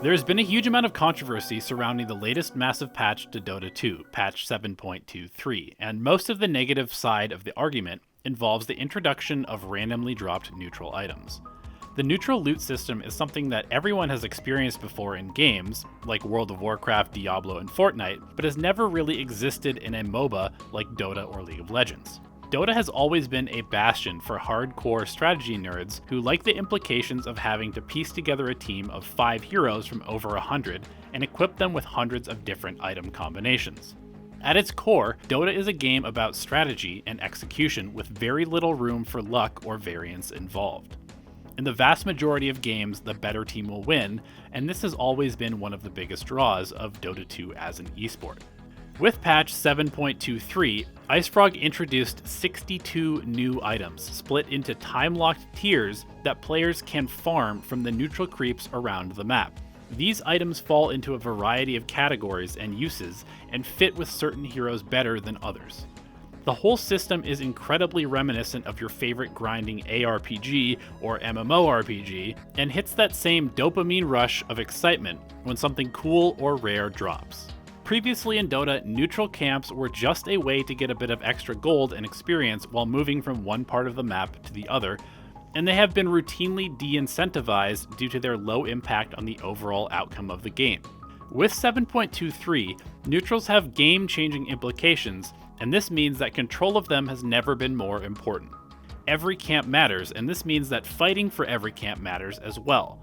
There has been a huge amount of controversy surrounding the latest massive patch to Dota 2, patch 7.23, and most of the negative side of the argument involves the introduction of randomly dropped neutral items. The neutral loot system is something that everyone has experienced before in games, like World of Warcraft, Diablo, and Fortnite, but has never really existed in a MOBA like Dota or League of Legends. Dota has always been a bastion for hardcore strategy nerds who like the implications of having to piece together a team of 5 heroes from over 100 and equip them with hundreds of different item combinations. At its core, Dota is a game about strategy and execution with very little room for luck or variance involved. In the vast majority of games, the better team will win, and this has always been one of the biggest draws of Dota 2 as an esport. With patch 7.23, IceFrog introduced 62 new items, split into time-locked tiers that players can farm from the neutral creeps around the map. These items fall into a variety of categories and uses, and fit with certain heroes better than others. The whole system is incredibly reminiscent of your favorite grinding ARPG or MMORPG, and hits that same dopamine rush of excitement when something cool or rare drops. Previously in Dota, neutral camps were just a way to get a bit of extra gold and experience while moving from one part of the map to the other, and they have been routinely de-incentivized due to their low impact on the overall outcome of the game. With 7.23, neutrals have game-changing implications, and this means that control of them has never been more important. Every camp matters, and this means that fighting for every camp matters as well.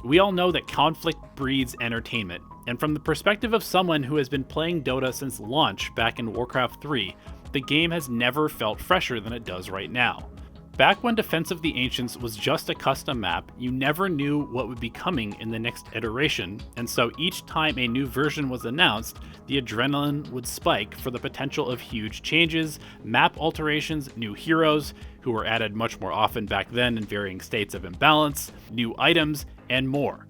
We all know that conflict breeds entertainment, and from the perspective of someone who has been playing Dota since launch back in Warcraft 3, the game has never felt fresher than it does right now. Back when Defense of the Ancients was just a custom map, you never knew what would be coming in the next iteration, and so each time a new version was announced, the adrenaline would spike for the potential of huge changes, map alterations, new heroes, who were added much more often back then in varying states of imbalance, new items, and more.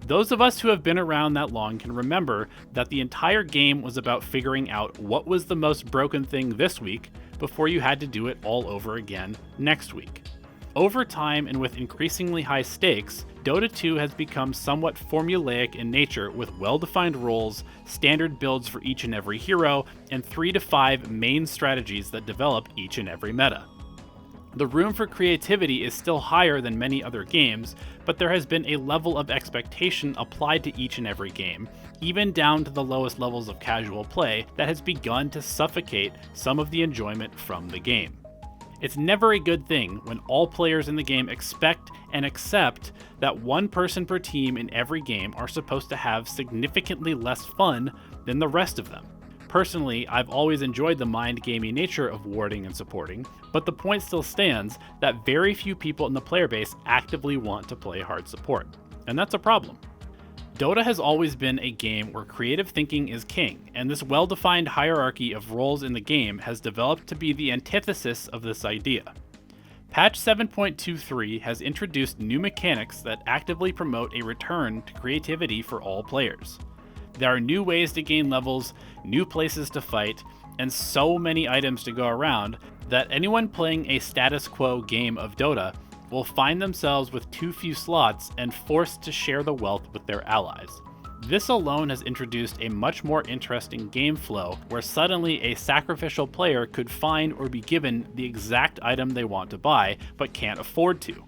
Those of us who have been around that long can remember that the entire game was about figuring out what was the most broken thing this week before you had to do it all over again next week. Over time and with increasingly high stakes, Dota 2 has become somewhat formulaic in nature with well-defined roles, standard builds for each and every hero, and 3 to 5 main strategies that develop each and every meta. The room for creativity is still higher than many other games, but there has been a level of expectation applied to each and every game, even down to the lowest levels of casual play, that has begun to suffocate some of the enjoyment from the game. It's never a good thing when all players in the game expect and accept that one person per team in every game are supposed to have significantly less fun than the rest of them. Personally, I've always enjoyed the mind-gamey nature of warding and supporting, but the point still stands that very few people in the player base actively want to play hard support, and that's a problem. Dota has always been a game where creative thinking is king, and this well-defined hierarchy of roles in the game has developed to be the antithesis of this idea. Patch 7.23 has introduced new mechanics that actively promote a return to creativity for all players. There are new ways to gain levels, new places to fight, and so many items to go around that anyone playing a status quo game of Dota will find themselves with too few slots and forced to share the wealth with their allies. This alone has introduced a much more interesting game flow where suddenly a sacrificial player could find or be given the exact item they want to buy but can't afford to.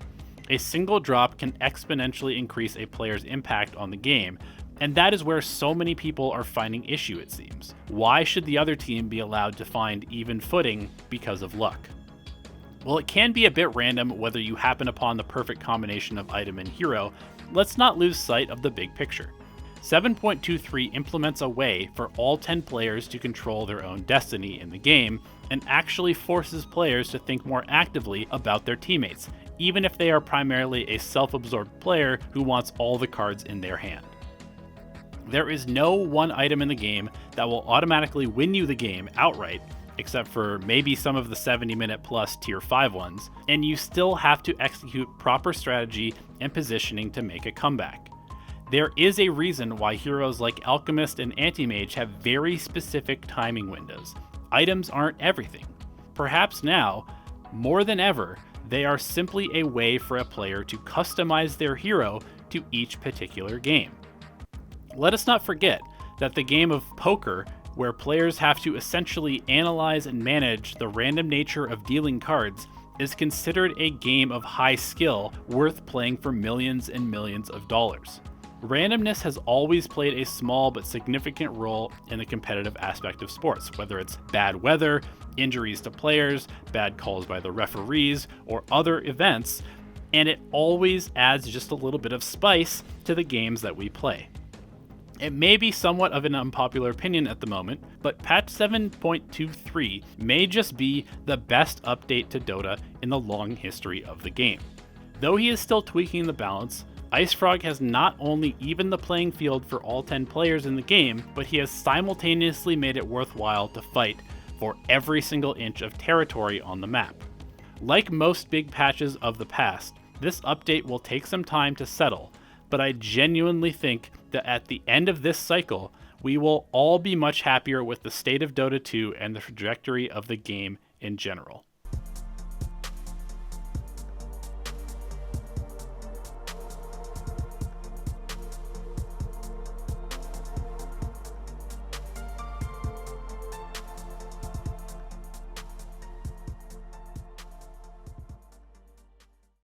A single drop can exponentially increase a player's impact on the game, and that is where so many people are finding issue, it seems. Why should the other team be allowed to find even footing because of luck? While it can be a bit random whether you happen upon the perfect combination of item and hero, let's not lose sight of the big picture. 7.23 implements a way for all 10 players to control their own destiny in the game, and actually forces players to think more actively about their teammates, even if they are primarily a self-absorbed player who wants all the cards in their hand. There is no one item in the game that will automatically win you the game outright, except for maybe some of the 70-minute plus tier 5 ones, and you still have to execute proper strategy and positioning to make a comeback. There is a reason why heroes like Alchemist and Anti-Mage have very specific timing windows. items aren't everything. Perhaps now, more than ever, they are simply a way for a player to customize their hero to each particular game. Let us not forget that the game of poker, where players have to essentially analyze and manage the random nature of dealing cards, is considered a game of high skill worth playing for millions and millions of dollars. Randomness has always played a small but significant role in the competitive aspect of sports, whether it's bad weather, injuries to players, bad calls by the referees, or other events, and it always adds just a little bit of spice to the games that we play. It may be somewhat of an unpopular opinion at the moment, but patch 7.23 may just be the best update to Dota in the long history of the game. Though he is still tweaking the balance, IceFrog has not only evened the playing field for all 10 players in the game, but he has simultaneously made it worthwhile to fight for every single inch of territory on the map. Like most big patches of the past, this update will take some time to settle, but I genuinely think that at the end of this cycle, we will all be much happier with the state of Dota 2 and the trajectory of the game in general.